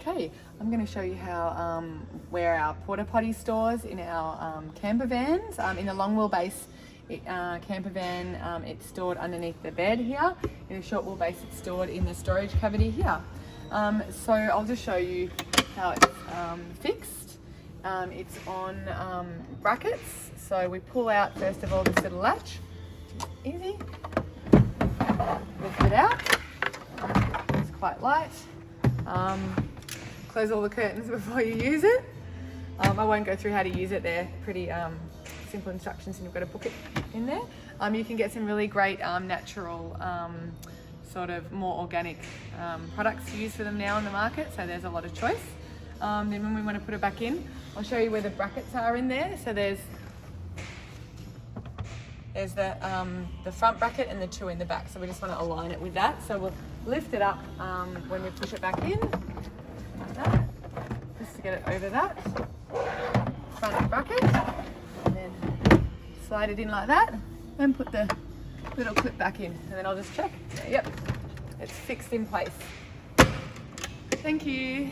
Okay, I'm going to show you how where our porta potty stores in our camper vans. In the long wheelbase camper van, it's stored underneath the bed here. In a short wheelbase, it's stored in the storage cavity here. So I'll just show you how it's fixed. It's on brackets. So we pull out first of all this little latch, which is easy. Lift it out. It's quite light. Close all the curtains before you use it. I won't go through how to use it. They're pretty simple instructions and you've got to book it in there. You can get some really great natural sort of more organic products to use for them now on the market, so there's a lot of choice. Then when we want to put it back in, I'll show you where the brackets are in there. So there's the front bracket and the two in the back, so we just want to align it with that. So we'll lift it up when we push it back in, like that, just to get it over that front bracket, and then slide it in like that, and put the little clip back in, and then I'll just check. Yep, it's fixed in place. Thank you.